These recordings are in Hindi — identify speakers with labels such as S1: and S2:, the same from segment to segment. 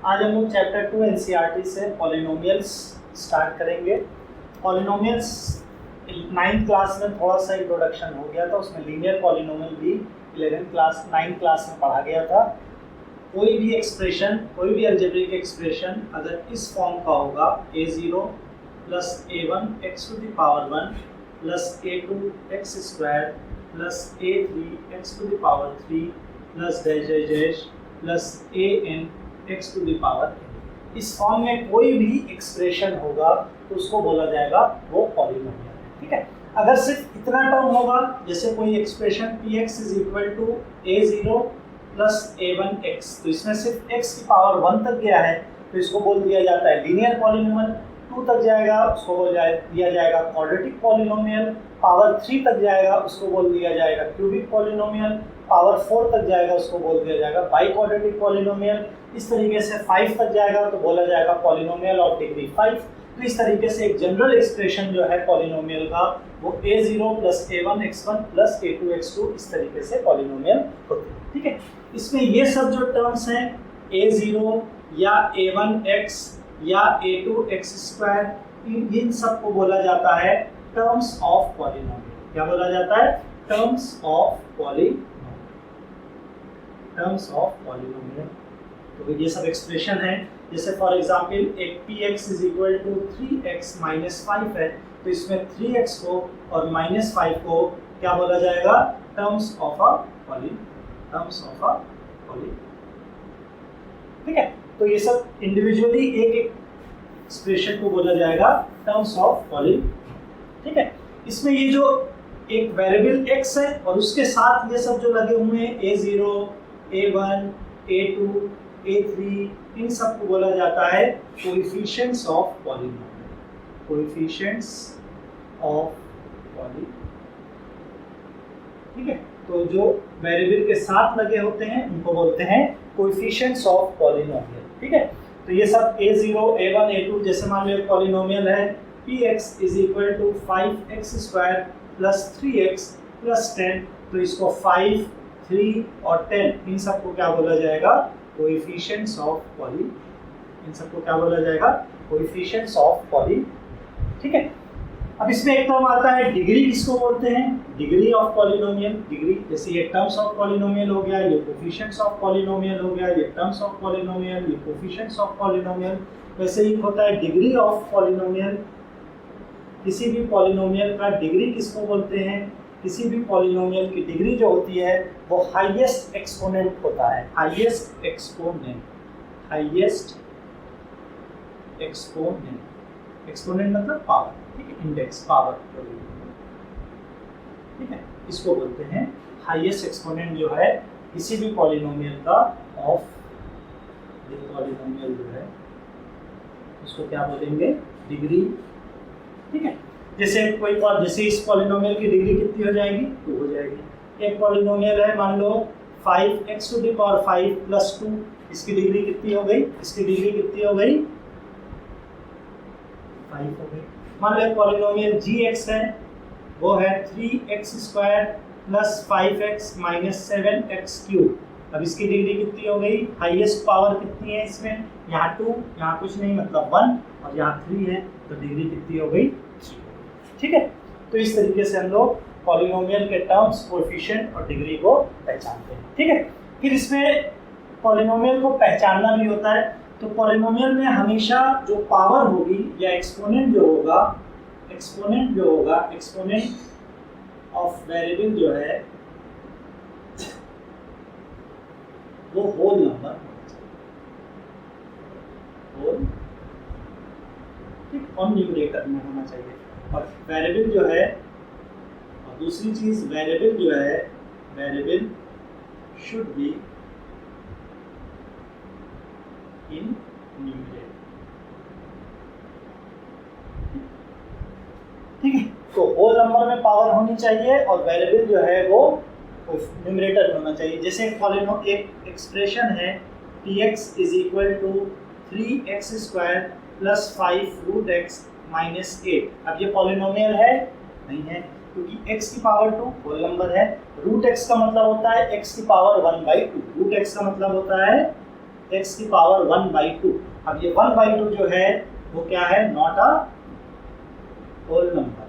S1: आज हम लोग चैप्टर 2 एनसीईआरटी से पॉलिनोमियल्स स्टार्ट करेंगे। पॉलिनोमियल्स 9th क्लास में थोड़ा सा इंट्रोडक्शन हो गया था, उसमें लीनियर पॉलिनोमियल भी 9th क्लास में पढ़ा गया था। कोई भी एक्सप्रेशन, कोई भी अलजेब्रिक एक्सप्रेशन अगर इस फॉर्म का होगा a0 plus a1 x to the power 1 plus a2 x square plus a3 x to the power 3 plus dash dash dash plus an x to the power n, इस फॉर्म में कोई भी एक्सप्रेशन होगा तो उसको बोला जाएगा वो पॉलिनोमियल है। ठीक है, अगर सिर्फ इतना टर्म होगा, जैसे कोई expression px is equal to a0 plus a1x, तो इसमें सिर्फ x की पावर 1 तक गया है तो इसको बोल दिया जाता है लीनियर पॉलिनोमियल। 2 तक जाएगा उसको बोल दिया जाएगा क्वाड्रेटिक पॉलिनोमियल। पावर 3 तक जाएगा उसको बोल दिया जाएगा क्यूबिक पॉलिनोमियल। पावर 4 तक जाएगा उसको बोल दिया जाएगा बाई क्वाड्रेटिक पॉलिनोमियल। इस तरीके से 5 तक जाएगा तो बोला जाएगा पॉलिनोमियल ऑफ डिग्री 5। तो इस तरीके से एक जनरल एक्सप्रेशन जो है पॉलिनोमियल का वो a0 plus a1x1 plus a2x2 इस तरीके से पॉलिनोमियल होते हैं। ठीक है, इसमें ये सब जो टर्म्स हैं a0 या a1x या a2x स्क्वायर, इन सब को बोला जाता है टर्म्स ऑफ पॉलिनोमियल। क्या बोला जाता है? Terms of polynomial. Terms of polynomial तो ये सब एक्सप्रेशन है। जैसे फॉर एग्जांपल एक px is equal to 3x minus 5 है, तो इसमें 3x को और माइनस 5 को क्या बोला जाएगा? Terms of a polynomial. Terms of a polynomial. ठीक है, तो ये सब इंडिविजुअली एक एक एक्सप्रेशन को बोला जाएगा टर्म्स ऑफ पॉलिनोमियल। ठीक है, इसमें ये जो एक वेरिएबल x है और उसके साथ ये सब जो लगे हुए हैं a0, a1, a2, a3, इन सब को बोला जाता है coefficients of polynomial. Coefficients of polynomial. ठीक है, तो जो वेरिएबल के साथ लगे होते हैं उनको बोलते हैं कोएफिशिएंट्स ऑफ पॉलिनोमियल। ठीक है, तो ये सब a0, a1, a2, जैसे मान लो एक पॉलिनोमियल है px is equal to 5x square plus 3x plus 10, तो इसको 5, 3 और 10 इन सबको क्या बोला जाएगा? Coefficients of polynomial. इन सबको क्या बोला जाएगा? Coefficients of polynomial. ठीक है, अब इसमें एक टर्म आता है डिग्री, किसको बोलते हैं? Degree of polynomial. डिग्री जैसे ये टर्म्स ऑफ पॉलिनोमियल हो गया, ये कोएफिशिएंट्स ऑफ पॉलिनोमियल हो गया, ये टर्म्स ऑफ पॉलिनोमियल, ये कोएफिशिएंट्स ऑफ पॉलिनोमियल। वैसे ही होता है डिग्री ऑफ पॉलिनोमियल। किसी भी पॉलिनोमियल का डिग्री किसको बोलते हैं? किसी भी पॉलिनोमियल की डिग्री जो होती है वो हाईएस्ट एक्सपोनेंट होता है। Highest exponent. Highest exponent. Exponent मतलब पावर। ठीक है, इंडेक्स पावर। ठीक है, इसको बोलते हैं हाईएस्ट एक्सपोनेंट जो है किसी भी पॉलिनोमियल का ऑफ पॉलिनोमियल जो है उसको क्या बोलेंगे? डिग्री। ठीक है, जैसे कोई जैसे इस पॉलिनोमियल की डिग्री कितनी हो जाएगी? 2 हो जाएगी। एक पॉलिनोमियल है मान लो 5x to the power 5 plus 2, इसकी डिग्री कितनी हो गई? इसकी डिग्री कितनी हो गई? 5 हो गई। मान लो एक पॉलिनोमियल gx है, वो है 3x square plus 5x minus 7x cube. अब इसकी डिग्री कितनी हो गई? हाईएस्ट पावर कितनी है इसमें? यहाँ 2, यहाँ कुछ नहीं मतलब 1 और यहाँ 3 है, तो डिग्री कितनी हो गई? 3। ठीक है, तो इस तरीके से हम लोग पॉलिनोमियल के टर्म्स, कोएफिशिएंट और डिग्री को पहचानते हैं। ठीक है, फिर इसमें पॉलिनोमियल को पहचानना भी होता है। तो पॉलिनोमियल में हमेशा जो पावर होगी या एक्सपोनेंट जो होगा, एक्सपोनेंट ऑफ वेरिएबल जो है वो होल नंबर होना चाहिए। होल, ठीक, और न्यूमरेटर में होना चाहिए। और वेरिएबल जो है, और दूसरी चीज वेरिएबल जो है, variable should be in numerator. ठीक है, तो होल नंबर में पावर होनी चाहिए और वेरिएबल जो है वो न्यूमरेटर में होना चाहिए। जैसे एक एक्सप्रेशन है px is equal to 3x square plus 5 root x minus 8। अब ये पॉलिनोमियल है? नहीं है, क्योंकि x की पावर 2 होल नंबर है। रूट x का मतलब होता है x की पावर 1/2। रूट x का मतलब होता है x की पावर 1/2। अब ये 1/2 जो है वो क्या है, नॉट अ होल नंबर,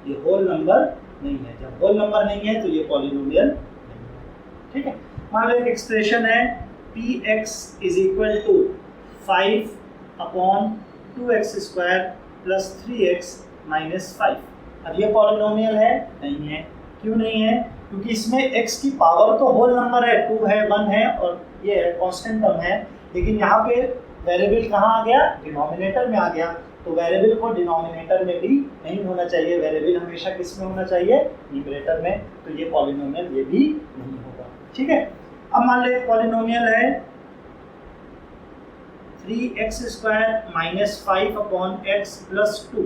S1: ये होल नंबर नहीं है। जब होल नंबर नहीं है तो ये पॉलिनोमियल नहीं है। ठीक है, मान लो एक एक्सप्रेशन है px is equal to 5/2x² plus 3x minus 5। अब ये पॉलिनोमियल है? नहीं है। क्यों नहीं है? क्योंकि इसमें x की पावर तो होल नंबर है, 2 है, 1 है और ये है कांस्टेंट टर्म है, लेकिन यहाँ पे वेरिएबल कहाँ आ गया, डिनोमिनेटर में आ गया। तो वेरिएबल को डिनोमिनेटर में भी नहीं होना चाहिए, वेरिएबल हमेशा किस में होना चाहिए, न्यूमरेटर में। तो ये पॉलिनोमियल ये भी नहीं होगा। ठीक है, अब मान लो एक पॉलिनोमियल है 3x² माइनस 5/x प्लस 2।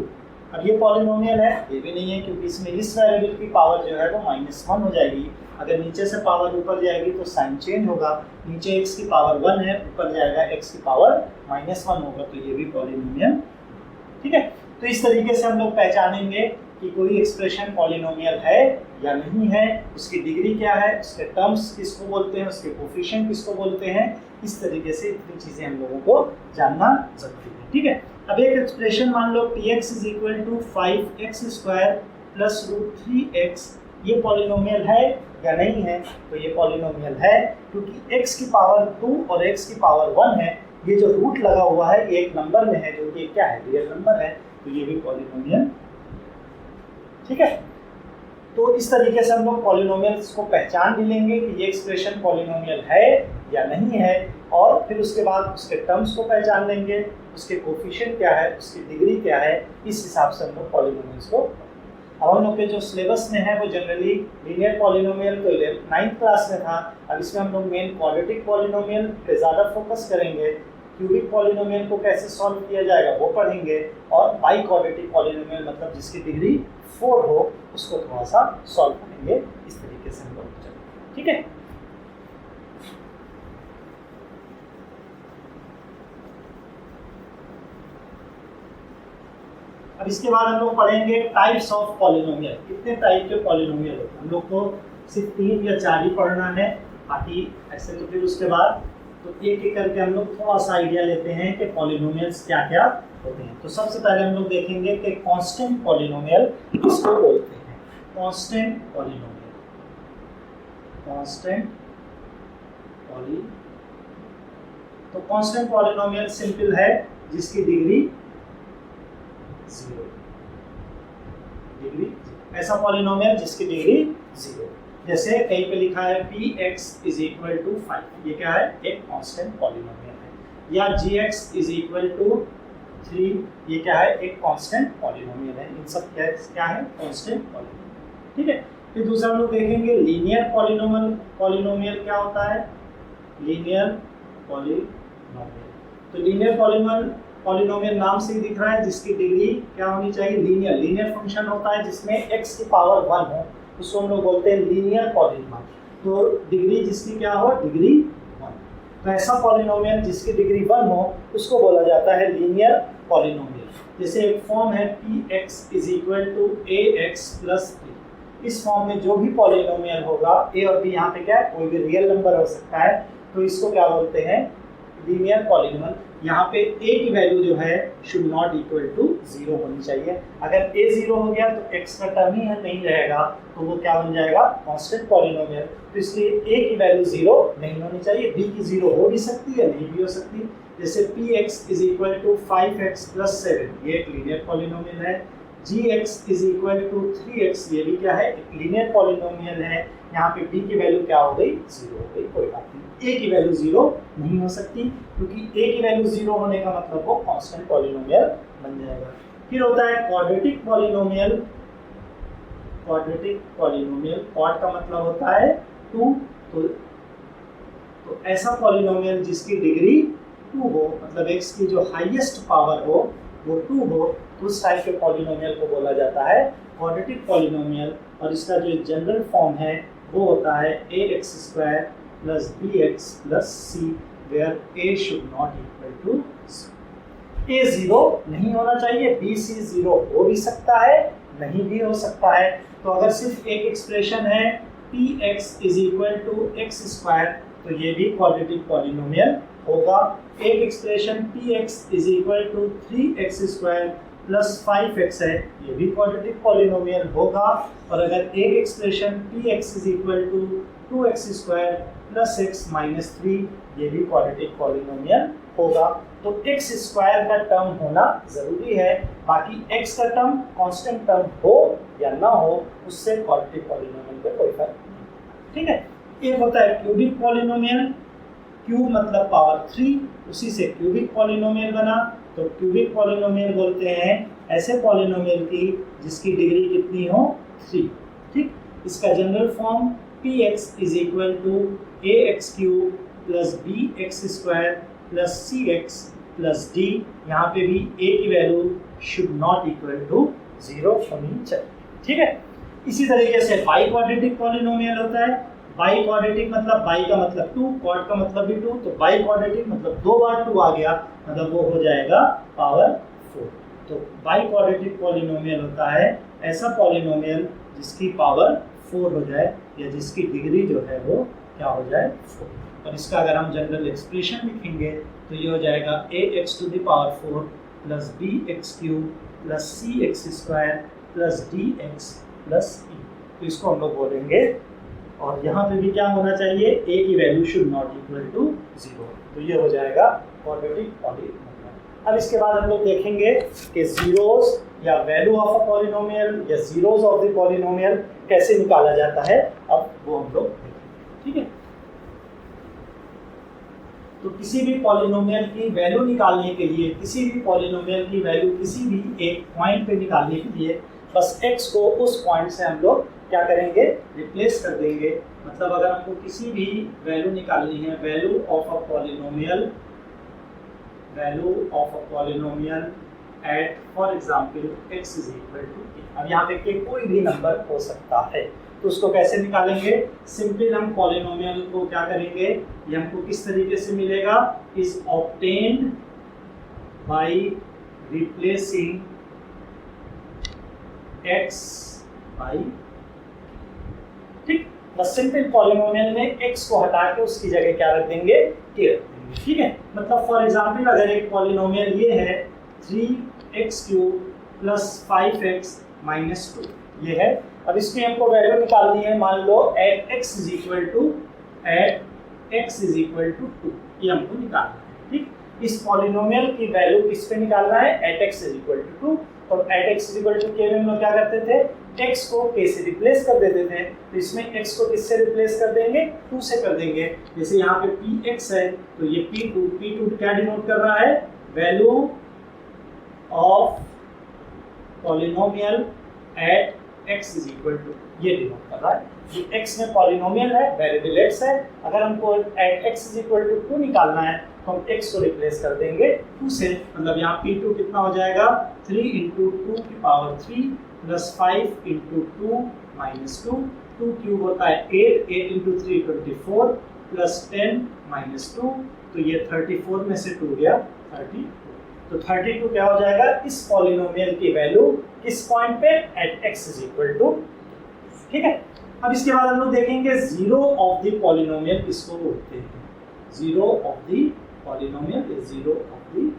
S1: अब ये पॉलिनोमियल है? ये भी नहीं है, क्योंकि इसमें इस वेरिएबल की पावर जो है वो -1 हो जाएगी। अगर नीचे से पावर ऊपर जाएगी तो साइन चेंज होगा, नीचे x की पावर 1 है, ऊपर जाएगा x की पावर -1 होगा, तो ये भी पॉलिनोमियल। ठीक है, तो इस तरीके से हम लोग पहचानेंगे कि कोई एक्सप्रेशन पॉलिनोमियल है या नहीं है, उसकी डिग्री क्या है, उसके टर्म्स किसको बोलते हैं, उसके कोफिशिएंट किसको बोलते हैं। इस तरीके से इतनी चीज़ें हम लोगों को जानना जरूरी है। ठीक है, अब एक एक्सप्रेशन मान लो px is equal to 5x² plus √3x, ये पॉलिनोमियल है या नहीं है? तो ये पॉलिनोमियल है, क्योंकि x की पावर 2 और x की पावर 1 है। ये जो रूट लगा हुआ है ये एक नंबर में है, जो कि क्या है, रियल नंबर है, तो ये भी पॉलिनोमियल। ठीक है, तो इस तरीके से हम लोग पॉलिनोमियल्स को पहचान भी लेंगे कि ये एक्सप्रेशन पॉलिनोमियल है या नहीं है, और फिर उसके बाद उसके टर्म्स को पहचान लेंगे, उसके कोफिशिएंट क्या है, उसकी डिग्री क्या है। इस हिसाब से हम लोग पॉलिनोमियल्स को, अब हम लोग के जो सिलेबस में है वो जनरली लीनियर पॉलिनोमियल तो 9th क्लास में था। अब इसमें हम लोग मेन क्वाड्रेटिक पॉलिनोमियल पे ज़्यादा फोकस करेंगे, क्यूबिक पॉलिनोमियल को कैसे सॉल्व किया जाएगा वो पढ़ेंगे, और बाई क्वाड्रेटिक पॉलिनोमियल मतलब जिसकी डिग्री 4 हो उसको थोड़ा सा सॉल्व करेंगे। इस तरीके से हम लोग चलेंगे। ठीक है, अब इसके बाद हम लोग पढ़ेंगे टाइप्स ऑफ पॉलिनोमियल। कितने टाइप के पॉलिनोमियल होते हैं, हम लोग को सिर्फ 3 या 4 ही पढ़ना है, बाकी ऐसे तो फिर उसके बाद तो एक एक करके हम लोग थोड़ा सा आइडिया लेते हैं कि पॉलिनोमियल्स क्या क्या होते हैं। तो सबसे पहले हम लोग देखेंगे कि कांस्टेंट पॉलिनोमियल किसको बोलते हैं। कांस्टेंट पॉलिनोमियल, कांस्टेंट तो कांस्टेंट पॉलिनोमियल सिंपल है, जिसकी डिग्री 0, डिग्री ऐसा पॉलिनोमियल जिसकी डिग्री 0। जैसे कहीं पे लिखा है px इज इक्वल टू 5, ये क्या है, एक कांस्टेंट पॉलिनोमियल है। या gx इज इक्वल टू 3, ये क्या है, एक कांस्टेंट पॉलिनोमियल है। इन सब क्या है, कांस्टेंट पॉलिनोमियल। ठीक है, फिर दूसरा हम लोग देखेंगे लीनियर पॉलिनोमियल क्या होता है, लीनियर पॉलिनोमियल। तो लीनियर पॉलिनोमियल नाम से ही दिख रहा है, जिसकी डिग्री क्या होनी चाहिए, लीनियर फंक्शन होता है जिसमें x की पावर 1 हो, उसको हम लोग बोलते हैं लीनियर पॉलिनोमियल। तो डिग्री जिसकी क्या हो, डिग्री 1। तो ऐसा पॉलिनोमियल जिसकी डिग्री 1 हो उसको बोला जाता है लीनियर पॉलिनोमियल। जैसे एक फॉर्म है px is equal to ax plus 3। इस फॉर्म में जो भी पॉलिनोमियल होगा, a और b यहाँ पे क्या है, कोई भी रियल नंबर हो सकता है, तो इसको क्या बोलते हैं, लीनियर पॉलिनोमियल। यहाँ पे a की वैल्यू जो है शुड नॉट इक्वल टू 0 होनी चाहिए। अगर a 0 हो गया तो x का टर्म ही नहीं रहेगा, तो वो क्या बन जाएगा, कांस्टेंट पॉलिनोमियल। तो इसलिए a की वैल्यू 0 नहीं होनी चाहिए, b की 0 हो भी सकती है, नहीं भी हो सकती। जैसे px is equal to 5x plus 7, ये एक लीनियर पॉलिनोमियल है। gx is equal to 3x, ये भी क्या है, एक लीनियर पॉलिनोमियल है। यहाँ पे b की वैल्यू क्या हो गई, 0 हो गई, कोई बात नहीं। a की वैल्यू 0 नहीं हो सकती, क्योंकि a की वैल्यू 0 होने का मतलब वो कांस्टेंट पॉलिनोमियल बन जाएगा। फिर होता है quadratic polynomial. Quadratic polynomial, quad का मतलब होता है 2, तो ऐसा पॉलिनोमियल जिसकी डिग्री 2 हो, मतलब x की जो हाईएस्ट पावर हो वो 2 हो, तो उस टाइप के पॉलिनोमियल को बोला जाता है क्वाड्रेटिक पॉलिनोमियल। और इसका जो जनरल फॉर्म है वो होता है ax² plus bx plus c, where a should not equal to 0। a 0 नहीं होना चाहिए, b c 0 हो भी सकता है, नहीं भी हो सकता है। तो अगर सिर्फ एक एक्सप्रेशन है px is equal to x², तो ये भी क्वाड्रेटिक पॉलिनोमियल होगा एक expression px is equal to 3x square plus 5x है, ये भी क्वाड्रेटिक पॉलिनोमियल होगा। और अगर एक expression px is equal to 2x square plus x minus 3, ये भी क्वाड्रेटिक पॉलिनोमियल होगा। तो x स्क्वायर का टर्म होना जरूरी है, बाकी x का टर्म कांस्टेंट टर्म हो या ना हो उससे क्वाड्रेटिक पॉलिनोमियल पे कोई फर्क नहीं। ठीक है, एक होता है क्यूबिक पॉलिनोमियल, क्यूब मतलब पावर 3, उसी से क्यूबिक पॉलिनोमियल बना। तो क्यूबिक पॉलिनोमियल बोलते हैं ऐसे पॉलिनोमियल की जिसकी डिग्री कितनी हो 3। ठीक, इसका general form px is equal to ax cube plus bx square plus cx plus d। यहाँ पे भी a की value should not equal to 0 होनी चाहिए। ठीक है, इसी तरीके से बाई क्वाड्रेटिक पॉलिनोमियल होता है। बाई क्वाड्रेटिक मतलब बाई का मतलब 2, क्वाड का मतलब भी 2, तो बाई क्वाड्रेटिक मतलब 2 बार 2 आ गया, मतलब वो हो जाएगा पावर 4। तो बाई क्वाड्रेटिक पॉलिनोमियल होता है ऐसा पॉलिनोमियल जिसकी पावर 4 हो जाए या जिसकी डिग्री जो है वो क्या हो जाए 4। और इसका अगर हम जनरल एक्सप्रेशन लिखेंगे तो ये हो जाएगा ax to the power 4 plus bx cube plus cx square plus dx plus e। तो इसको हम लोग बोलेंगे, और यहाँ पे भी क्या होना चाहिए, a की value should not equal to 0। तो ये हो जाएगा क्वाड्रेटिक पॉलिनोमियल। अब इसके बाद हम लोग देखेंगे कि जीरोस या वैल्यू ऑफ अ पॉलिनोमियल या जीरोस ऑफ द पॉलिनोमियल कैसे निकाला जाता है, अब वो हम लोग देखेंगे। ठीक है, तो किसी भी पॉलिनोमियल की वैल्यू निकालने के लिए, किसी भी पॉलिनोमियल की वैल्यू किसी भी एक पॉइंट पे निकालने के लिए बस x को उस पॉइंट से हम लोग क्या करेंगे, रिप्लेस कर देंगे। मतलब अगर हमको किसी भी वैल्यू निकालनी है, value of a polynomial, value of a polynomial at for example x is equal to. अब यहाँ पे कोई भी नंबर हो सकता है, तो उसको कैसे निकालेंगे, सिंपली हम पॉलिनोमियल को क्या करेंगे, ये हमको किस तरीके से मिलेगा, is obtained by replacing x by. ठीक, बस सिंपल पॉलिनोमियल में x को हटा के उसकी जगह क्या रख देंगे, k रख देंगे। ठीक है, मतलब फॉर एग्जांपल अगर एक पॉलिनोमियल ये है 3x cube plus 5x minus 2, ये है। अब इसकी हमको वैल्यू निकालनी है, मान लो at x is equal to 2, ये हमको निकालना है। ठीक, इस पॉलिनोमियल की वैल्यू किस पे निकालना है, at x is equal to 2। और at x is equal to k में हम लोग क्या करते थे, x को k से रिप्लेस कर देते थे। तो इसमें x को किससे रिप्लेस कर देंगे, 2 से कर देंगे। जैसे यहाँ पे px है तो ये p2 क्या डिनोट कर रहा है, value of polynomial at x is equal to, ये डिनोट कर रहा है। ये x में पॉलिनोमियल है, वेरिएबल x है। अगर हमको at x is equal to 2 निकालना है तो हम x को रिप्लेस कर देंगे 2 से। मतलब यहाँ p2 कितना हो जाएगा, 3 इंटू 2 की power 3 plus 5 into 2 minus 2, 2 cube होता है 8, 8 इंटू 3 24 प्लस 10 माइनस 2, तो ये 34 में से 2 गया 32। तो 32 क्या हो जाएगा, इस पॉलिनोमियल की वैल्यू किस पॉइंट पे, at x is equal to. ठीक है, अब इसके बाद हम लोग देखेंगे जीरो ऑफ द पॉलिनोमियल किसको बोलते हैं, zero of the polynomial is zero of the,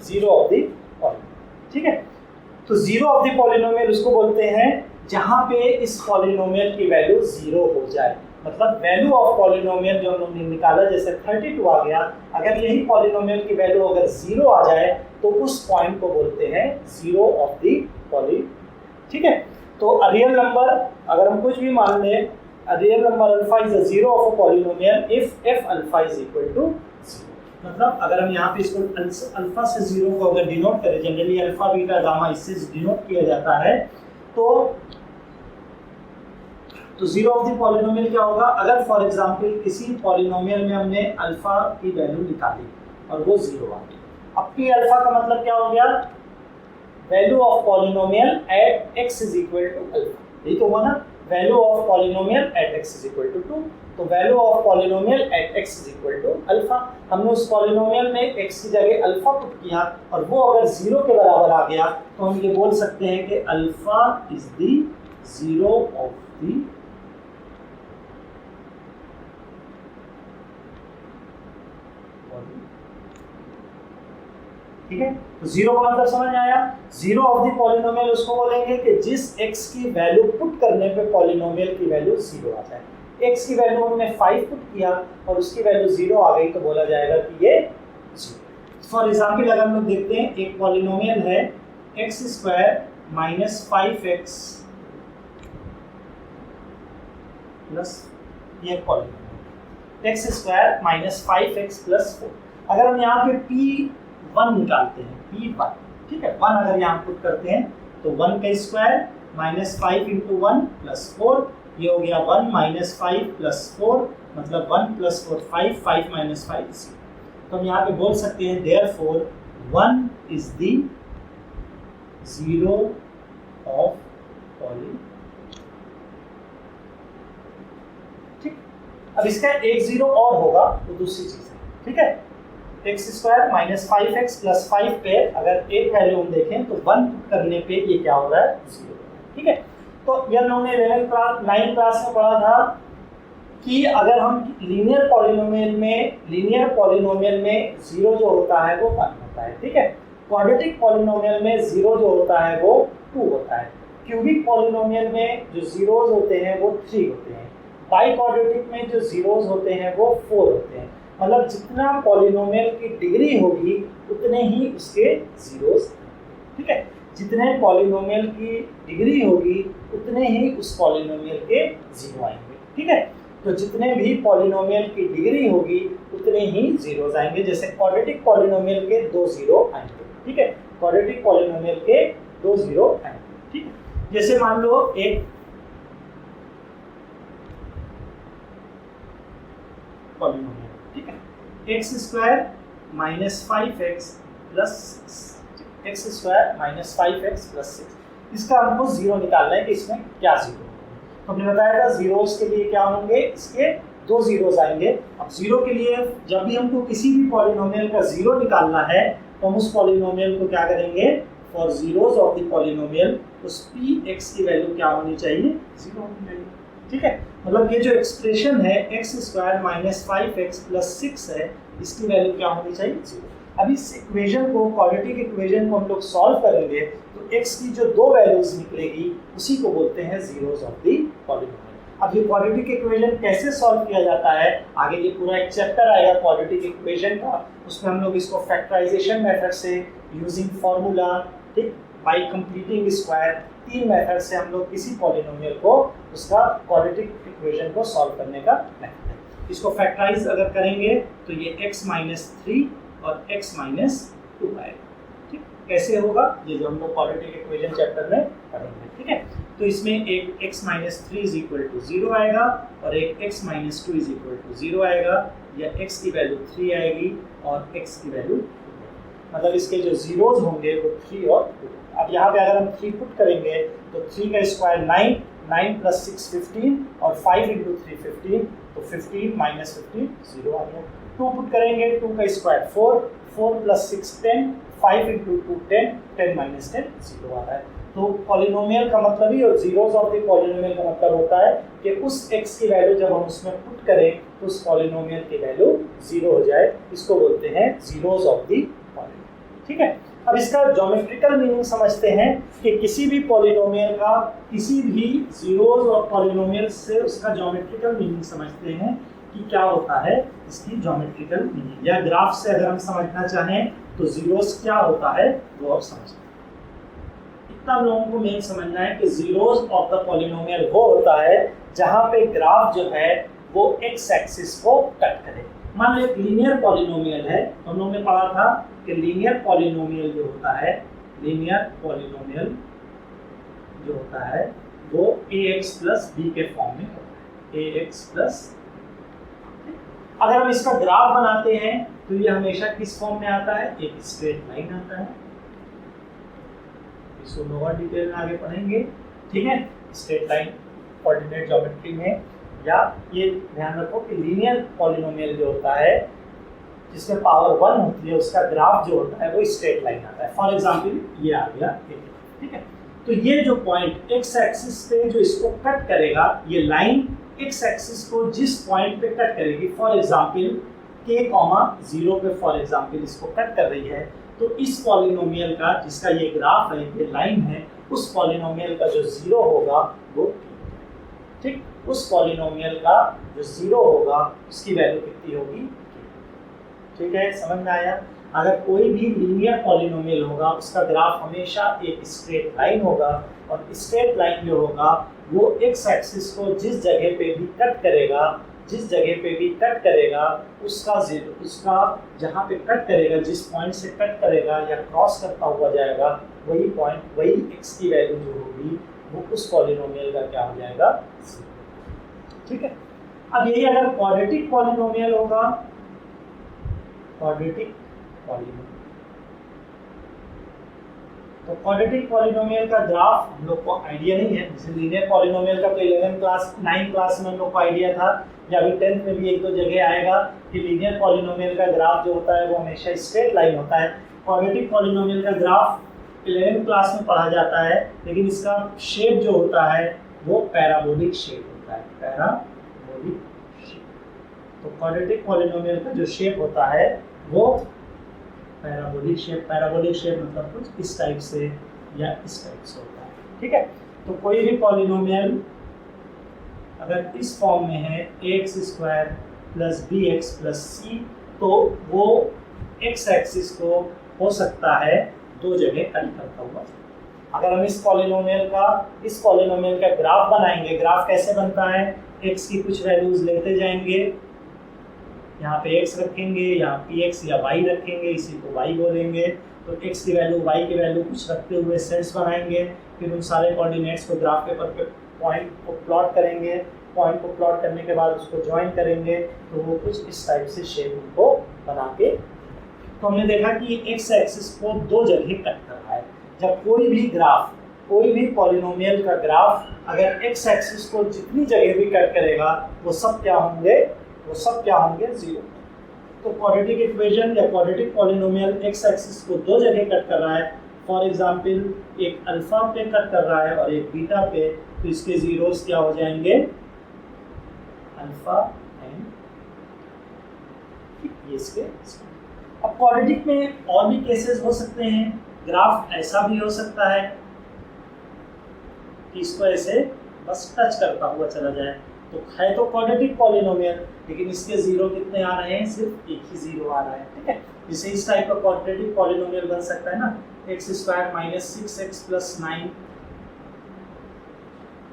S1: zero of the polynomial. ठीक है, तो जीरो ऑफ द पॉलिनोमियल उसको बोलते हैं जहां पे इस पॉलिनोमियल की वैल्यू 0 हो जाए। मतलब वैल्यू ऑफ पॉलिनोमियल जो हमने निकाला, जैसे 32 आ गया, अगर यही पॉलिनोमियल की वैल्यू अगर 0 आ जाए तो उस पॉइंट को बोलते हैं जीरो ऑफ द पॉलिनोमियल। ठीक है, तो अ रियल नंबर अगर हम कुछ भी मान लें, a real number alpha is a zero of a polynomial if F alpha is equal to 0। मतलब अगर हम यहाँ पे इसको अल्फा से 0 को अगर डिनोट करें, जनरली अल्फा बीटा गामा इससे डिनोट किया जाता है, तो जीरो ऑफ द पॉलिनोमियल क्या होगा, अगर फॉर एग्जांपल किसी पॉलिनोमियल में हमने अल्फा की वैल्यू निकाली और वो 0 आ गई। अब पी अल्फा का मतलब क्या हो गया, value of polynomial at x is equal to alpha, यही तो हुआ ना, value of polynomial at x is equal to 2। तो value of polynomial at x is equal to alpha, हमने उस पॉलिनोमियल में x की जगह अल्फा पुट किया और वो अगर 0 के बराबर आ गया तो हम ये बोल सकते हैं कि alpha is the zero of the ठीक है, तो जीरो का मतलब समझ में आया। जीरो ऑफ द पॉलिनोमियल उसको बोलेंगे कि जिस x की वैल्यू पुट करने पे पॉलिनोमियल की वैल्यू जीरो आ जाए। x की वैल्यू हमने 5 पुट किया और उसकी वैल्यू जीरो आ गई तो बोला जाएगा कि ये जीरो। फॉर एग्जाम्पल अगर हम लोग देखते हैं एक पॉलिनोमियल है x square minus 5x plus ये polynomial x square minus 5x plus 4। अगर हम यहाँ पे p1 निकालते हैं p1, ठीक है, 1 अगर यहाँ पुट करते हैं तो 1 का स्क्वायर माइनस 5 इंटू 1 प्लस 4, ये हो गया 1 माइनस 5 प्लस 4, मतलब 1 प्लस 4 5, 5 माइनस 5 0। तो हम यहाँ पे बोल सकते हैं therefore 1 is the zero of polynomial. ठीक, अब इसका एक जीरो और होगा तो दूसरी चीज है, ठीक है। X square minus 5x plus 5 पे अगर एक वैल्यू हम देखें तो 1 करने पे ये क्या हो रहा है, जीरो, ठीक है। तो ये हम लोगों ने 11 क्लास 9 क्लास में पढ़ा था कि अगर हम लीनियर पॉलिनोमियल में जीरो जो होता है वो 1 होता है, ठीक है। क्वाड्रेटिक पॉलिनोमियल में जीरो जो होता है वो 2 होता है। क्यूबिक पॉलिनोमियल में जो जीरोज होते हैं वो 3 होते हैं। बाई क्वाड्रेटिक में जो जीरोज होते हैं वो 4 होते हैं। मतलब जितना पॉलिनोमियल की डिग्री होगी उतने ही उसके जीरोस, ठीक है। जितने पॉलिनोमियल की डिग्री होगी उतने ही उस पॉलिनोमियल के जीरो आएंगे, ठीक है। तो जितने भी पॉलिनोमियल की डिग्री होगी उतने ही जीरोस आएंगे। जैसे क्वाड्रेटिक पॉलिनोमियल के 2 जीरो आएंगे, ठीक है। क्वाड्रेटिक पॉलिनोमियल के 2 जीरो आएंगे, ठीक है। जैसे मान लो एक पॉलिनोमियल, ठीक है, x square minus 5x plus x square minus 5x plus 6। इसका हमको जीरो निकालना है कि इसमें क्या जीरो होगा। तो हमने बताया था जीरोस के लिए क्या होंगे, इसके 2 जीरोस आएंगे। अब जीरो के लिए जब भी हमको किसी भी पॉलिनोमियल का जीरो निकालना है तो हम उस पॉलिनोमियल को क्या करेंगे, for zeros of the polynomial उस px की वैल्यू क्या होनी चाहिए, जीरो होनी चाहिए, ठीक है। मतलब ये जो एक्सप्रेशन है x square minus 5x plus 6 है, इसकी वैल्यू क्या होनी चाहिए, जीरो। अब इस इक्वेशन को, क्वाड्रेटिक इक्वेशन को हम लोग सॉल्व करेंगे तो x की जो 2 वैल्यूज निकलेगी उसी को बोलते हैं जीरोस ऑफ द पॉलिनोमियल। अब ये क्वाड्रेटिक इक्वेशन कैसे सॉल्व किया जाता है, आगे ये पूरा एक चैप्टर आएगा क्वाड्रेटिक इक्वेशन का, उसमें हम लोग इसको फैक्टराइजेशन मेथड से, यूजिंग फार्मूला, ठीक, बाय कंप्लीटिंग स्क्वायर, 3 मेथड से हम लोग किसी पॉलिनोमियल को उसका क्वाड्रेटिक इक्वेशन को सॉल्व करने का मेथड है। इसको फैक्टराइज अगर करेंगे तो ये x माइनस 3 और x माइनस 2 आएगा, ठीक। कैसे होगा ये जो हम लोग क्वाड्रेटिक इक्वेशन चैप्टर में पढ़ेंगे, ठीक है। तो इसमें एक x minus 3 is equal to 0 आएगा और एक x minus 2 is equal to 0 आएगा, या x की वैल्यू 3 आएगी और x की वैल्यू 2, मतलब इसके जो जीरोज होंगे वो 3 और 2। अब यहाँ पे अगर हम 3 पुट करेंगे तो 3 का स्क्वायर 9, 9 प्लस 6 15 और 5 इंटू 3 15, तो 15 माइनस 15 0 आ गया। 2 पुट करेंगे, 2 का स्क्वायर 4, 4 प्लस 6 10, 5 इंटू 2 10, 10 माइनस 10 0 आ रहा है। तो पॉलिनोमियल का मतलब ही, और जीरोस ऑफ द पॉलिनोमियल का मतलब होता है कि उस x की वैल्यू जब हम उसमें पुट करें तो उस पॉलिनोमियल की वैल्यू 0 हो जाए, इसको बोलते हैं जीरोस ऑफ द पॉलिनोमियल, ठीक है। अब इसका ज्योमेट्रिकल मीनिंग समझते हैं कि किसी भी पॉलिनोमियल का, किसी भी जीरोस और पॉलिनोमियल से उसका ज्योमेट्रिकल मीनिंग समझते हैं कि क्या होता है इसकी ज्योमेट्रिकल मीनिंग, या ग्राफ से अगर हम समझना चाहें तो जीरोस क्या होता है वो आप समझते हैं। इतना लोगों को मेन समझना है कि जीरोस ऑफ द पॉलिनोमियल वो होता है जहां पे ग्राफ जो है वो एक्स एक्सिस को कट करे। मान लो एक लीनियर पॉलिनोमियल है, तो हम लोगों ने पढ़ा था कि लीनियर पॉलिनोमियल जो होता है, लीनियर पॉलिनोमियल जो होता है वो ax प्लस b के फॉर्म में होता है, ax प्लस। अगर हम इसका ग्राफ बनाते हैं तो ये हमेशा किस फॉर्म में आता है, एक स्ट्रेट लाइन आता है। इसको और डिटेल में आगे पढ़ेंगे, ठीक है। स्ट्रेट लाइन कोऑर्डिनेट ज्योमेट्री में, या ये ध्यान रखो कि लीनियर पॉलिनोमियल जो होता है जिसमें पावर 1 होती है उसका ग्राफ जो होता है वो स्ट्रेट लाइन आता है। फॉर एग्जांपल ये आ गया, ठीक है। तो ये जो पॉइंट एक्स एक्सिस पे जो इसको कट करेगा, ये लाइन एक्स एक्सिस को जिस पॉइंट पे कट करेगी, फॉर एग्जांपल k, 0 पे फॉर एग्जांपल इसको कट कर रही है, तो इस पॉलिनोमियल का, जिसका ये ग्राफ है, ये लाइन है, उस पॉलिनोमियल का जो जीरो होगा वो ठीक, उस पॉलिनोमियल का जो जीरो होगा उसकी वैल्यू कितनी होगी। ठीक है, समझ में आया। अगर कोई भी लीनियर पॉलिनोमियल होगा उसका ग्राफ हमेशा एक स्ट्रेट लाइन होगा, और स्ट्रेट लाइन जो होगा वो एक्स एक्सिस को जिस जगह पे भी कट करेगा, जिस जगह पे भी कट करेगा उसका जहाँ पे कट करेगा, जिस पॉइंट से कट करेगा या क्रॉस करता हुआ जाएगा, वही पॉइंट, वही एक्स की वैल्यू जो होगी वो उस पॉलिनोमियल का क्या हो जाएगा। ठीक है, अब यही अगर क्वाड्रेटिक पॉलिनोमियल होगा, क्वाड्रेटिक पॉलिनोमियल, तो क्वाड्रेटिक पॉलिनोमियल का ग्राफ हम लोग को आइडिया नहीं है। जैसे लीनियर पॉलिनोमियल का तो 11 क्लास 9 क्लास में हम लोग को आइडिया था, या अभी 10th में भी एक दो जगह आएगा कि लीनियर पॉलिनोमियल का ग्राफ जो होता है वो हमेशा स्ट्रेट लाइन होता है। क्वाड्रेटिक पॉलिनोमियल का ग्राफ 11th क्लास में पढ़ा जाता है, लेकिन इसका शेप जो होता है वो पैराबोलिक शेप होता है, पैराबोलिक शेप। तो क्वाड्रेटिक पॉलिनोमियल का जो शेप होता है वो पैराबोलिक शेप, पैराबोलिक शेप मतलब कुछ इस टाइप से या इस टाइप से होता है। ठीक है, तो कोई भी पॉलिनोमियल अगर इस फॉर्म में है ax square plus B X plus C, तो वो एक्स एक्सिस को हो सकता है दो जगह कट करता हुआ। अगर हम इस पॉलिनोमियल का ग्राफ बनाएंगे, ग्राफ कैसे बनता है, x की कुछ वैल्यूज लेते जाएंगे, यहाँ पे x रखेंगे, यहाँ px या y रखेंगे, इसी को y बोलेंगे, तो x की वैल्यू y की वैल्यू कुछ रखते हुए सेट्स बनाएंगे, फिर उन सारे कोऑर्डिनेट्स को ग्राफ पेपर पे पॉइंट को प्लॉट करेंगे, पॉइंट को प्लॉट करने के बाद उसको ज्वाइन करेंगे, तो वो कुछ इस टाइप से शेप उनको बना के। तो हमने देखा कि x एक्सिस को दो जगह कट कर रहा है। जब कोई भी ग्राफ, कोई भी पॉलिनोमियल का ग्राफ अगर x एक्सिस को जितनी जगह भी कट करेगा वो सब क्या होंगे, जीरो। तो क्वाड्रेटिक इक्वेशन या क्वाड्रेटिक पॉलिनोमियल x एक्सिस को दो जगह कट कर रहा है। फॉर एग्जांपल एक अल्फा पे कट कर रहा है और एक बीटा पे, तो इसके जीरोस क्या हो जाएंगे, अल्फा एंड ये इसके। अब क्वाड्रेटिक में और भी केसेस हो सकते हैं, ग्राफ ऐसा भी हो सकता है कि इसको ऐसे बस टच करता हुआ चला जाए, तो है तो क्वाड्रेटिक पॉलिनोमियल, लेकिन इसके जीरो कितने आ रहे हैं, सिर्फ एक ही जीरो आ रहा है। ठीक है, जैसे इस टाइप का क्वाड्रेटिक पॉलिनोमियल बन सकता है ना, x square minus 6x plus 9।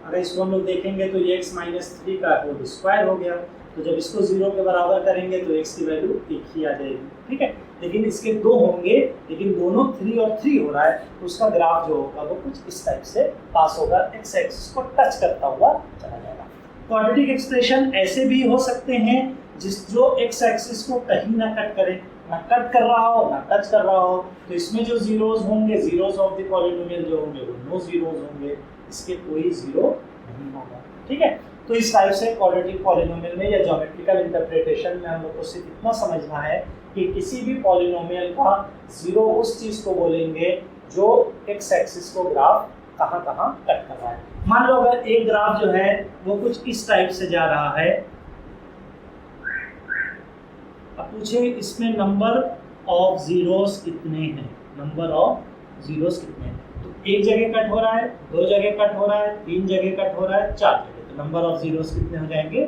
S1: अगर इसको हम लोग देखेंगे तो ये x माइनस 3 का होल स्क्वायर हो गया, तो जब इसको जीरो के बराबर करेंगे तो x की वैल्यू एक ही आ जाएगी। ठीक है, लेकिन इसके दो होंगे, लेकिन दोनों 3 और 3 हो रहा है, तो उसका ग्राफ जो होगा वो कुछ इस टाइप से पास होगा, x एक्सिस को टच करता हुआ चला जाएगा। क्वाड्रेटिक एक्सप्रेशन ऐसे भी हो सकते हैं जो x एक्सिस को कहीं ना कट करे, ना कट कर रहा हो ना टच कर रहा हो, तो इसमें जो जीरोस होंगे, जीरोस ऑफ द पॉलिनोमियल जो होंगे वो नो जीरोस होंगे, इसके कोई जीरो नहीं होगा। ठीक है, तो इस टाइप से क्वाड्रेटिक पॉलिनोमियल में या ज्योमेट्रिकल इंटरप्रिटेशन में हम लोग को सिर्फ इतना समझना है कि किसी भी पॉलिनोमियल का जीरो उस चीज को बोलेंगे जो एक्स एक्सिस को ग्राफ कहाँ कहाँ कट कर रहा है। मान लो अगर एक ग्राफ जो है वो कुछ इस टाइप से जा रहा है, अब पूछे इसमें नंबर ऑफ जीरोस कितने हैं, नंबर ऑफ जीरोस कितने हैं, तो एक जगह कट हो रहा है, दो जगह कट हो रहा है, तीन जगह कट हो रहा है, चार जगह, तो नंबर ऑफ जीरोस कितने हो जाएंगे।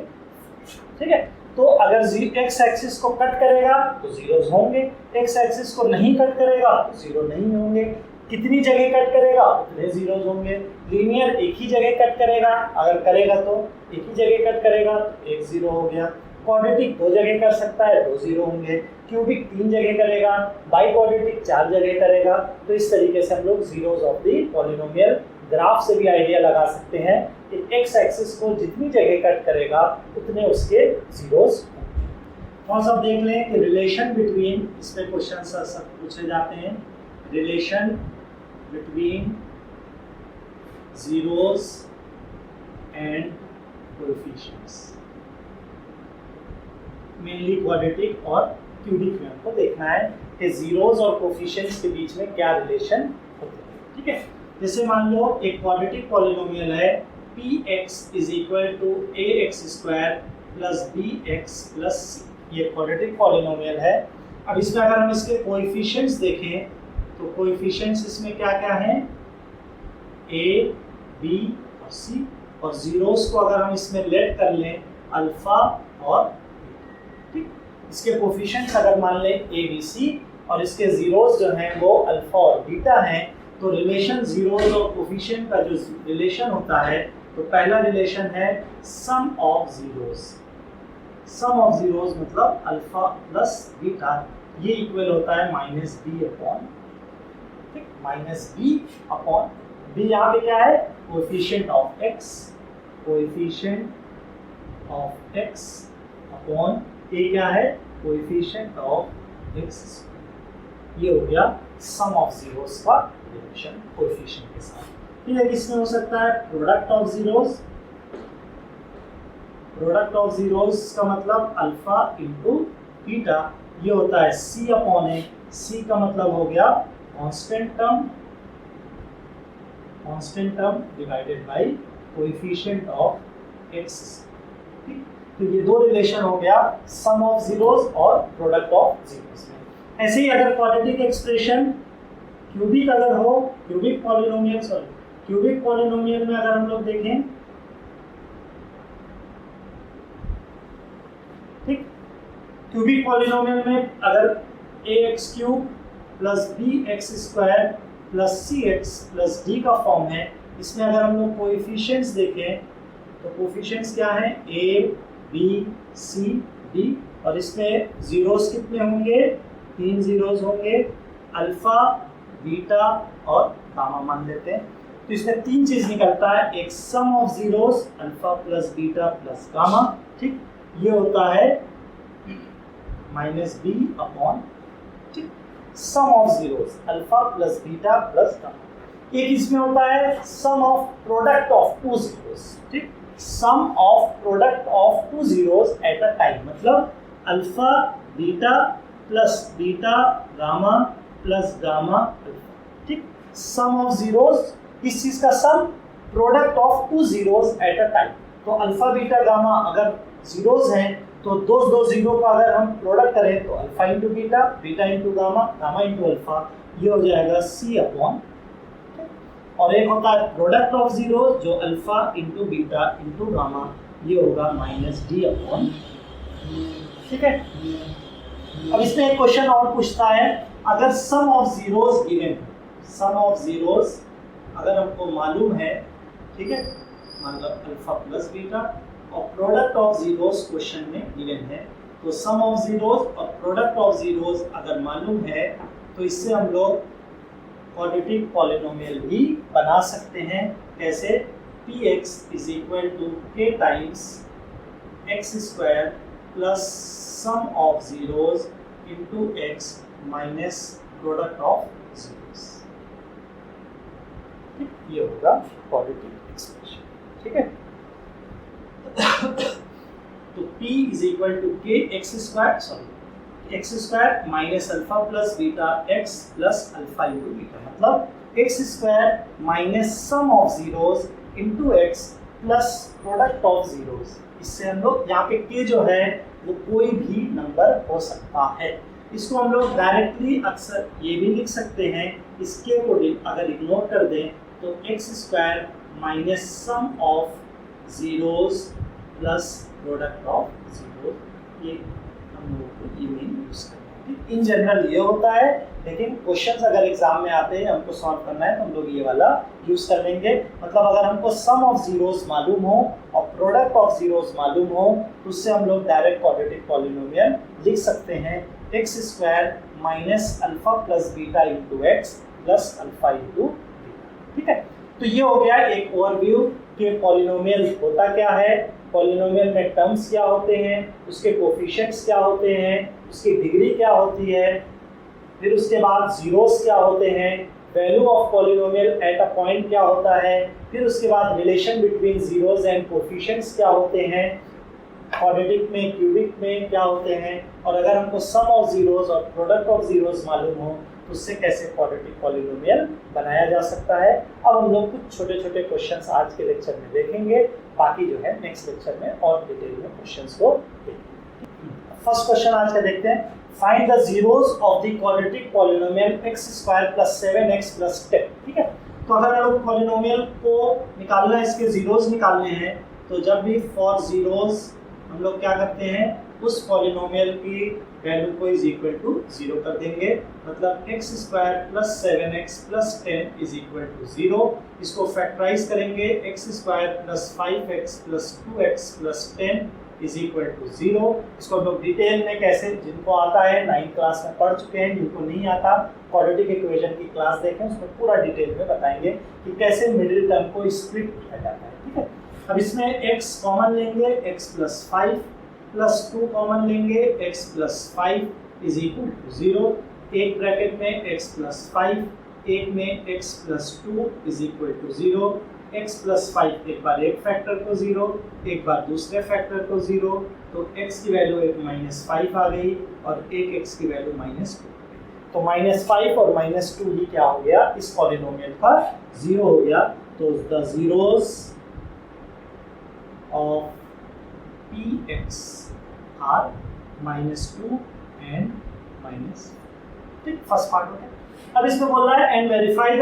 S1: ठीक है, तो अगर एक्स एक्सिस को कट करेगा तो जीरोस होंगे, एक्स एक्सिस को नहीं कट करेगा तो जीरो नहीं होंगे। कितनी जगह कट करेगा उतने जीरोस होंगे। लीनियर एक ही जगह कट करेगा, अगर करेगा तो एक ही जगह कट करेगा तो एक जीरो हो गया। क्वाड्रेटिक दो जगह कर सकता है, दो जीरो होंगे। क्यूबिक तीन जगह करेगा, बाई क्वाड्रेटिक चार जगह करेगा। तो इस तरीके से हम लोग zeros of the polynomial graph से भी आइडिया लगा सकते हैं कि एक्स एक्सिस को जितनी जगह कट करेगा उतने उसके जीरोस। थोड़ा सा देख लें कि रिलेशन बिटवीन, इस पे क्वेश्चन सब पूछे जाते हैं, relation between zeros and coefficients, mainly quadratic और क्यूबिक में हमको देखना है कि जीरोस और कोएफिशिएंट्स के बीच में क्या रिलेशन होते हैं। ठीक है, जैसे मान लो एक क्वाड्रेटिक पॉलिनोमियल है px is equal to ax square plus bx plus c। ये क्वाड्रेटिक पॉलिनोमियल है, अब इसमें अगर हम इसके कोएफिशिएंट्स देखें तो कोएफिशिएंट्स इसमें क्या क्या हैं, ए, बी और सी, और जीरोस को अगर हम इसमें लेट कर लें अल्फा और बीटा, ठीक। इसके कोएफिशिएंट्स अगर मान लें ए, बी, सी और इसके जीरोस जो हैं वो अल्फा और बीटा हैं, तो रिलेशन जीरोस और कोएफिशिएंट का जो रिलेशन होता है, तो पहला रिलेशन है sum of zeros. Sum of zeros मतलब अल्फा प्लस बीटा, ये इक्वल होता है माइनस बी अपॉन, ठीक, माइनस बी अपॉन बी। यहाँ पे क्या है, coefficient of X, coefficient of X upon A क्या है, कोएफिशिएंट ऑफ एक्स। ये हो गया सम ऑफ जीरोस का रिलेशन कोएफिशिएंट के साथ। फिर किसमें हो सकता है, product of zeros. Product of zeros का मतलब अल्फा इंटू बीटा, ये होता है सी अपॉन ए। सी का मतलब हो गया constant term, constant term divided by coefficient of x, ठीक। तो ये दो रिलेशन हो गया सम ऑफ जीरोस और प्रोडक्ट ऑफ जीरोस में। ऐसे ही अगर क्वाड्रेटिक एक्सप्रेशन क्यूबिक अगर हो, cubic polynomial, sorry cubic polynomial में अगर हम लोग देखें, ठीक, क्यूबिक पॉलिनोमियल में अगर ax cube plus bx square plus cx plus d का फॉर्म है, इसमें अगर हम लोग कोएफिशिएंट्स देखें तो कोएफिशिएंट्स क्या है, a, b, c, d, और इसमें जीरोस कितने होंगे, 3 जीरोस होंगे, अल्फा, बीटा और गामा मान लेते हैं। तो इसमें 3 चीज निकलता है, एक sum of zeros alpha plus beta plus gamma, ठीक, ये होता है माइनस बी अपॉन, ठीक, sum of zeros alpha plus beta plus gamma. एक इसमें होता है sum of product of 2 zeros, ठीक, sum of product of 2 zeros at a time, मतलब alpha beta plus beta gamma plus gamma alpha, ठीक। सम ऑफ जीरोस, इस चीज का sum product of 2 zeros at a time. तो अल्फा बीटा गामा अगर जीरोस हैं तो दो जीरो का अगर हम प्रोडक्ट करें तो alpha into beta, beta into gamma, gamma into alpha, ये हो जाएगा सी अपॉन, और एक होता है प्रोडक्ट ऑफ जीरो जो alpha into beta into gamma, ये होगा माइनस डी अपॉन, ठीक है। अब इसमें एक क्वेश्चन और पूछता है, अगर sum of zeros given, sum of zeros अगर हमको मालूम है, ठीक है, मतलब अल्फा प्लस बीटा, और प्रोडक्ट ऑफ जीरोस क्वेश्चन में गिवन है, तो सम ऑफ जीरोस और प्रोडक्ट ऑफ जीरोस अगर मालूम है तो इससे हम लोग क्वाड्रेटिक पॉलिनोमियल भी बना सकते हैं। कैसे, px is equal to k times X square plus sum of zeros into X minus product of zeros, ठीक, ये होगा क्वाड्रेटिक एक्सप्रेशन, ठीक है। तो p is equal to k X square, sorry X square minus alpha plus beta X plus alpha into beta, मतलब X square minus sum of zeros into X plus product of zeros. इससे हम लोग यहाँ पे k जो है वो कोई भी नंबर हो सकता है, इसको हम लोग डायरेक्टली अक्सर ये भी लिख सकते हैं, इस k को अगर इग्नोर कर दें तो X square minus sum of zeros plus product of zero, ये हम लोगों को ये मेन यूज करना है। इन जनरल ये होता है, लेकिन क्वेश्चंस अगर एग्जाम में आते हैं हमको सॉल्व करना है तो हम लोग ये वाला यूज कर लेंगे। मतलब अगर हमको सम ऑफ जीरोस मालूम हो और प्रोडक्ट ऑफ जीरोस मालूम हो तो उससे हम लोग डायरेक्ट क्वाड्रेटिक पॉलिनोमियल लिख सकते हैं, x square minus alpha plus beta into X plus alpha into beta, ठीक है। तो ये हो गया एक ओवरव्यू कि पॉलिनोमियल होता क्या है, पॉलिनोमियल में टर्म्स क्या होते हैं, उसके कोफिशिएंट्स क्या होते हैं, उसकी डिग्री क्या होती है, फिर उसके बाद जीरोस क्या होते हैं, value of polynomial at a point क्या होता है, फिर उसके बाद relation between zeros and coefficients क्या होते हैं, क्वाड्रेटिक में क्यूबिक में क्या होते हैं, और अगर हमको सम ऑफ जीरोस और प्रोडक्ट ऑफ जीरोस मालूम हो तो उससे कैसे क्वाड्रेटिक पॉलिनोमियल बनाया जा सकता है। अब हम लोग कुछ छोटे छोटे क्वेश्चंस आज के लेक्चर में देखेंगे, बाकी जो है नेक्स्ट लेक्चर में और डिटेल में क्वेश्चंस को देखेंगे। फर्स्ट क्वेश्चन आज का देखते हैं। Find the zeros of the quadratic polynomial x² + 7x + 10। ठीक है, तो अगर हम लोग पॉलिनोमियल को निकालना है, इसके जीरोस निकालने हैं, तो जब भी फॉर जीरोस हम लोग क्या करते हैं, उस पॉलिनोमियल की वैल्यू को इज इक्वल टू 0 कर देंगे। मतलब x² + 7x + 10 is equal to 0। इसको फैक्टराइज करेंगे, x² + 5x + 2x + 10 is equal to 0। इसको हम लोग डिटेल में कैसे, जिनको आता है 9th क्लास में पढ़ चुके हैं, जिनको नहीं आता क्वाड्रेटिक इक्वेशन की क्लास देखें, उसमें पूरा डिटेल में बताएंगे कि कैसे मिडिल टर्म को स्प्लिट किया जाता है। ठीक है, अब इसमें x कॉमन लेंगे, x + 5 + 2 कॉमन लेंगे, x + 5 इज इक्वल टू 0। एक ब्रैकेट में x + 5, एक में x + 2 is equal to 0। x + 5 एक बार एक फैक्टर को 0, एक बार दूसरे फैक्टर को 0, तो x की वैल्यू एक -5 आ गई और एक x की वैल्यू -2। तो -5 और -2 ही क्या हो गया, इस पॉलिनोमियल का 0 हो गया। तो the zeros of px are -2 and -, ठीक, फर्स्ट पार्ट हो गया। अब इसमें बोल रहा है and verify the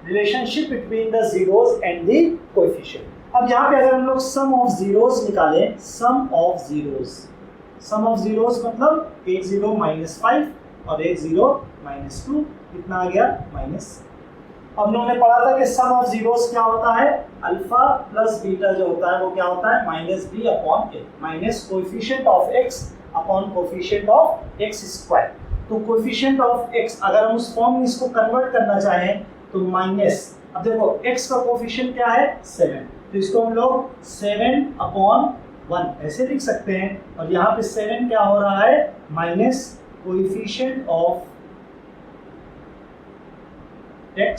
S1: relationship between the zeros and the coefficient. अब यहाँ पे अगर हम लोग सम ऑफ जीरोस निकालें, सम ऑफ जीरोस मतलब एक 0 -5 और एक 0 -2, कितना आ गया -। अब हमने पढ़ा था कि सम ऑफ जीरोस क्या होता है, अल्फा प्लस बीटा जो होता है वो क्या होता है -b/a, minus coefficient of x upon coefficient of x²। तो कोएफिशिएंट ऑफ x अगर हम उस फॉर्म में इसको कन्वर्ट करना चाहें तो माइनस, अब देखो x का कोएफिशिएंट क्या है 7, तो इसको हम लोग 7/1 ऐसे लिख सकते हैं। और यहाँ पे 7 क्या हो रहा है माइनस कोएफिशिएंट ऑफ x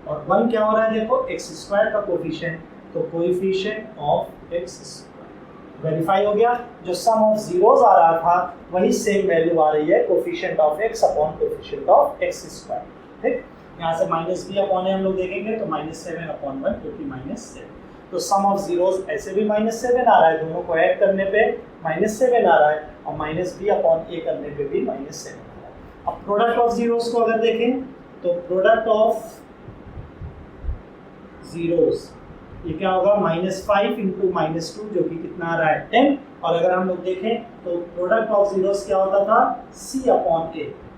S1: और 1 क्या हो रहा है, देखो x² का कोएफिशिएंट, तो कोएफिशिएंट ऑफ x²। वेरीफाई हो गया, जो सम ऑफ जीरोस आ रहा था वही सेम वैल्यू आ रही है coefficient of x upon coefficient of x²। ठीक, यहाँ से -b/a हम लोग देखेंगे तो -7/1 क्योंकि -7। तो सम ऑफ जीरोस ऐसे भी -7 आ रहा है, दोनों को ऐड करने पे -7 आ रहा है, और -b/a करने पे भी -7 आ रहा है। अब प्रोडक्ट ऑफ जीरोस को अगर देखें तो प्रोडक्ट ऑफ जीरोस ये क्या होगा, -5 × -2 जो कि कितना आ रहा है 10। और अगर हम लोग देखें तो प्रोडक्ट ऑफ जीरोस क्या होता था c/a।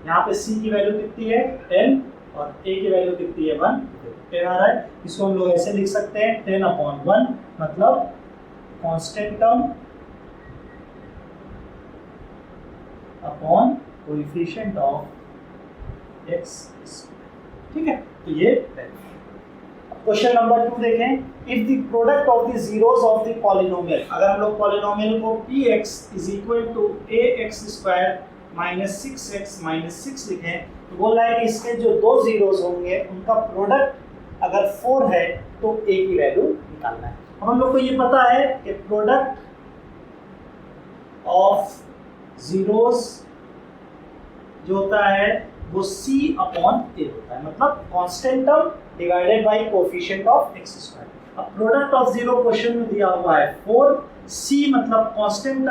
S1: यहाँ पे c की वैल्यू कितनी है 10 और a की वैल्यू कितनी है 1, 10 आ रहा है। इसको हम लोग ऐसे लिख सकते हैं 10/1 मतलब constant term upon coefficient of x। ठीक है, तो ये क्वेश्चन नंबर 2 देखें। If the product of the zeros of the polynomial, अगर हम लोग पॉलिनोमियल को px = ax² - 6x - 6 लिखें, तो बोल रहा है कि इसके जो दो जीरोस होंगे उनका प्रोडक्ट अगर 4 है तो a की वैल्यू निकालना है। अब हम लोग को ये पता है कि प्रोडक्ट ऑफ जीरोस जो होता है वो c/a होता है, मतलब constant term divided by coefficient of x²। अब प्रोडक्ट ऑफ जीरो क्वेश्चन में दिया हुआ है 4, c मतलब कांस्टेंट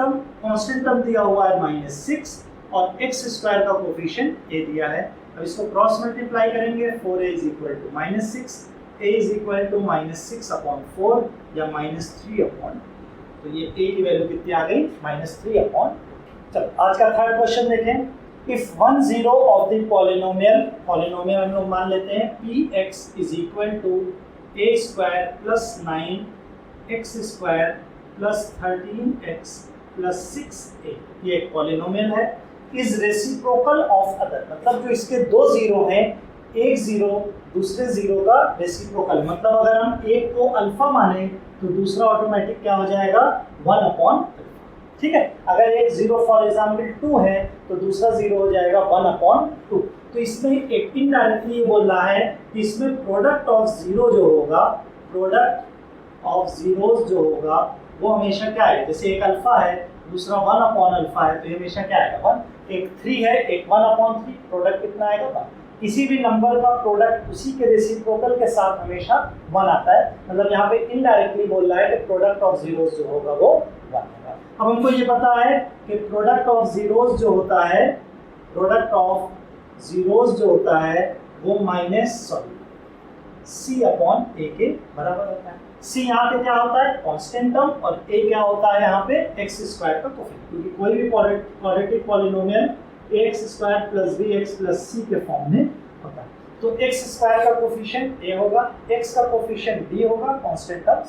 S1: टर्म दिया हुआ है -6 और x² का कोएफिशिएंट a दिया है। अब इसको क्रॉस मल्टीप्लाई करेंगे, 4a = -6, a = -6/4 या -3/, तो ये a की वैल्यू कितनी आ गई -3/। चलो आज का थर्ड क्वेश्चन देखें। If one zero of the polynomial हम लोग मान लेते हैं px = a² + 9x² + 13x + 6a, ये एक पॉलिनोमियल है। इज रेसिप्रोकल ऑफ अदर, मतलब जो इसके दो जीरो हैं, एक जीरो दूसरे जीरो का रेसिप्रोकल, मतलब अगर हम एक को अल्फा माने तो दूसरा ऑटोमेटिक क्या हो जाएगा 1/। ठीक है, अगर एक जीरो फॉर एग्जाम्पल 2 है तो दूसरा जीरो हो जाएगा 1/2। तो इसमें एक इनडायरेक्टली ये बोल रहा है कि इसमें प्रोडक्ट ऑफ जीरो जो होगा, प्रोडक्ट ऑफ जीरोस जो होगा वो हमेशा क्या है, जैसे एक अल्फा है दूसरा 1/अल्फा है तो ये हमेशा क्या आएगा 1। एक 3 है एक 1/3, प्रोडक्ट कितना आएगा 1। किसी भी नंबर का प्रोडक्ट उसी के रेसिप्रोकल के साथ हमेशा 1 आता है, मतलब यहाँ पे इनडायरेक्टली बोल रहा है कि प्रोडक्ट ऑफ जीरोस जो होगा वो 1 होगा। अब हमको ये पता है कि प्रोडक्ट ऑफ जीरोस जो होता है, प्रोडक्ट ऑफ जीरोस जो होता है वो सी अपॉन ए के बराबर होता है। सी यहाँ पे क्या होता है, कांस्टेंट टर्म, और ए क्या होता है यहाँ पे एक्स स्क्वायर का कोफिशिएंट, क्योंकि कोई भी quadratic polynomial X square plus B X plus C के फॉर्म में होता है। तो एक्स स्क्वायर का कोफिशिएंट ए होगा, एक्स का कोफिशिएंट बी होगा, कांस्टेंट टर्म,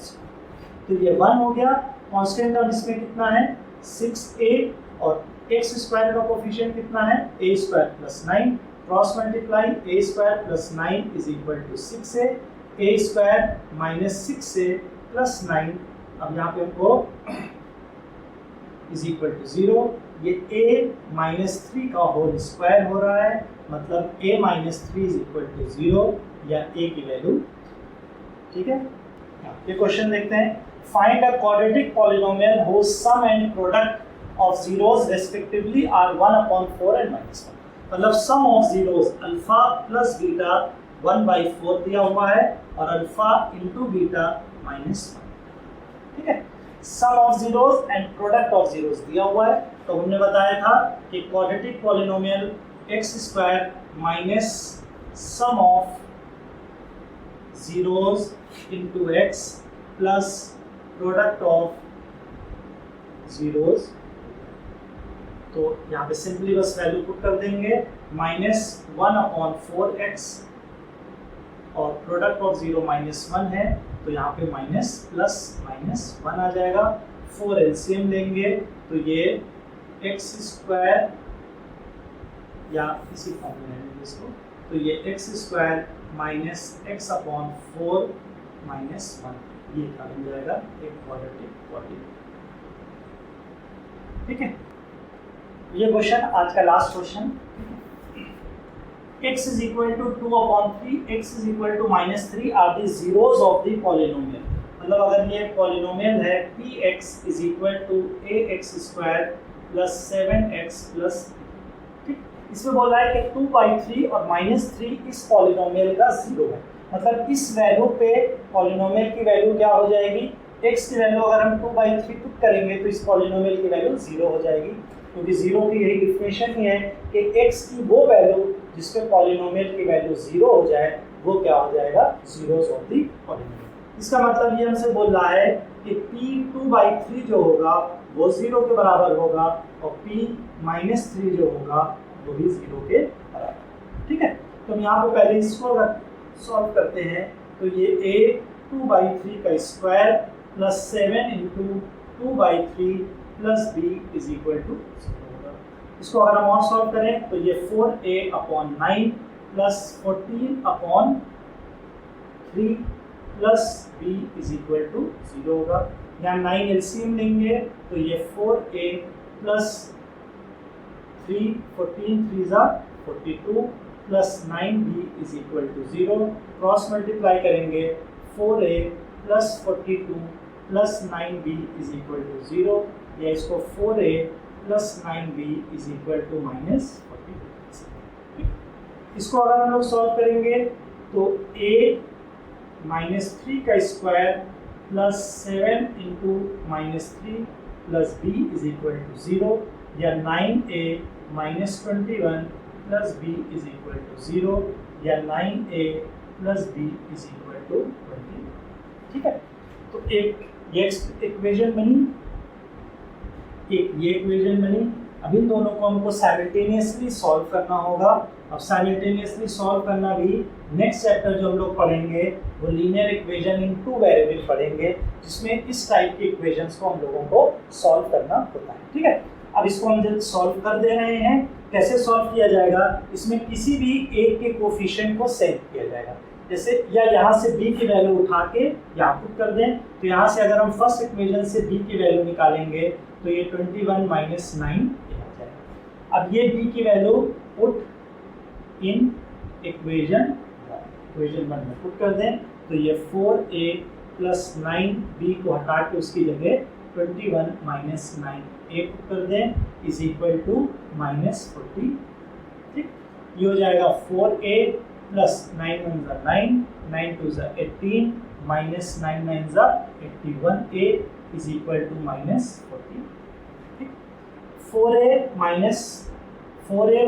S1: तो ये 1 हो गया। कांस्टेंट टर्म इसमें कितना है 6a, और एक्स स्क्वायर का कोफिशिएंट कितना है a square plus 9, cross multiply a square plus 9 is equal to 6a, a square minus 6a plus 9, अब यहाँ पे हमको इज इक्वल टू 0, ये a माइनस 3 का होल स्क्वायर हो रहा है, मतलब a minus 3 is equal to 0 या a की वैल्यू। ठीक है, ये क्वेश्चन देखते हैं। Find a quadratic polynomial whose sum and product of zeros respectively are 1/4 and -1। मतलब sum of zeros alpha plus beta 1/4 दिया हुआ है और अल्फा इंटू बीटा -1। ठीक है, sum of zeros and product of zeros दिया हुआ है। तो हमने बताया था कि quadratic polynomial X square minus sum of zeros into X plus product of zeros, तो यहाँ पे सिंपली बस वैल्यू पुट कर देंगे, -1/4x, और प्रोडक्ट ऑफ 0 -1 है, तो यहाँ पे माइनस प्लस -1 आ जाएगा। 4 एलसीएम लेंगे तो ये एक्स स्क्वायर, या इसी फॉर्म में लेंगे इसको, तो ये एक्स स्क्वायर माइनस x/4 -1, ये बन जाएगा एक क्वाड्रेटिक पॉलिनोमियल। ठीक है, ये क्वेश्चन आज का last question. x is equal to 2/3, x is equal to -3 are the zeros of the polynomial। मतलब अगर ये पॉलिनोमियल है px is equal to ax square plus 7x plus, ठीक, इसमें बोल रहा है कि 2/3 और -3 इस पॉलिनोमियल का जीरो है। मतलब इस वैल्यू पे पॉलिनोमियल की वैल्यू क्या हो जाएगी, x की वैल्यू अगर हम 2/3 पुट करेंगे तो इस पॉलिनोमियल की वैल्यू 0 हो जाएगी, क्योंकि जीरो की यही डिफिनेशन ही है कि x की वो वैल्यू जिसपे पॉलिनोमियल की वैल्यू 0 हो जाए वो क्या हो जाएगा, जीरोस ऑफ द पॉलिनोमियल। इसका मतलब ये हमसे बोल रहा है कि p 2/3 जो होगा वो 0 के बराबर होगा, और p -3 जो होगा वो भी 0 के बराबर। ठीक है, तो हम यहाँ पे पहले इसको अगर सॉल्व करते हैं तो ये a 2/3 का square plus 7 into 2/3 plus b is equal to 0 होगा। इसको अगर हम और सॉल्व करें तो ये 4a/9 plus 14/3 plus b is equal to 0 होगा। यहाँ 9 एलसीएम लेंगे तो ये 4a plus 3, 14 3 42 plus 9b is equal to 0। Cross multiply करेंगे 4a plus 42 plus 9b is equal to 0, या इसको 4a plus 9b is equal to -42। इसको अगर हम लोग सॉल्व करेंगे तो a -3 का square plus 7 into -3 plus b is equal to 0, या 9a -21 plus b is equal to 0, या 9a plus b is equal to 20। ठीक है, तो एक ये इक्वेशन बनी, एक ये इक्वेशन बनी। अब इन दोनों को हमको साइमल्टेनियसली सॉल्व करना होगा। अब साइमल्टेनियसली सॉल्व करना भी नेक्स्ट चैप्टर जो हम लोग पढ़ेंगे वो लीनियर इक्वेशन इन 2 वेरिएबल पढ़ेंगे, जिसमें इस टाइप की इक्वेशंस को हम लोगों को सॉल्व करना होता है। ठीक है, अब इसको हम जब सॉल्व कर दे रहे हैं, कैसे सॉल्व किया जाएगा, इसमें किसी भी एक के कोफिशिएंट को सेट किया जाएगा। जैसे या यहाँ से b की वैल्यू उठा के यहाँ पुट कर दें, तो यहाँ से अगर हम फर्स्ट इक्वेशन से b की वैल्यू निकालेंगे तो ये 21 - 9 आ जाएगा। अब ये b की वैल्यू पुट इन इक्वेशन 1 में पुट कर दें, तो ये 4a प्लस 9b को हटा के उसकी जगह 21 - 9a पुट कर दें इज इक्वल टू -40। ठीक, ये हो जाएगा 4a plus 9 1 9, 9 2 18, -9 9 81a is equal to -40। 4a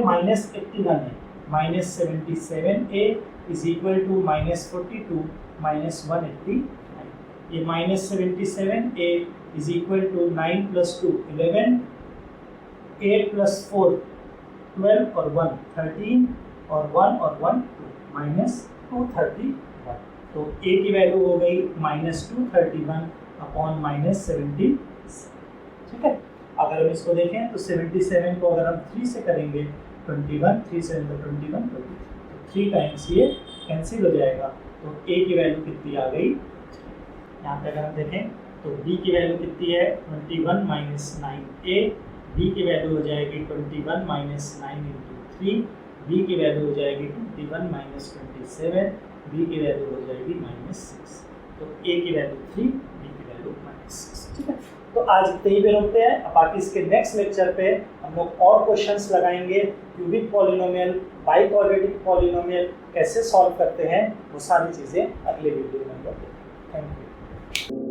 S1: minus 81 है, -77a is equal to -42 minus 189। ये -77a इज इक्वल टू 9 + 2 11, 8 + 4 12 और 1 13 और 1 और 1 -231। तो a की वैल्यू हो गई -231 अपॉन -70। ठीक है, अगर हम इसको देखें तो 77 को अगर हम 3 से करेंगे 21, 3 7 तो 21, 23, तो 3 टाइम्स ये कैंसिल हो जाएगा। तो a की वैल्यू कितनी आ गई, यहाँ पे अगर हम देखें तो b की वैल्यू कितनी है 21 - 9a, b की वैल्यू हो जाएगी 21 - 9 × 3, b की वैल्यू हो जाएगी 21 - 27, b की वैल्यू हो जाएगी -6। तो a की वैल्यू 3, b की वैल्यू -6। ठीक है, तो आज इतने ही पे रोकते हैं। अब बाकी इसके नेक्स्ट लेक्चर पे हम लोग और क्वेश्चंस लगाएंगे, cubic polynomial, by quadratic polynomial कैसे सॉल्व करते हैं, वो सारी चीज़ें अगले वीडियो में हम लोग देखेंगे। Thank you.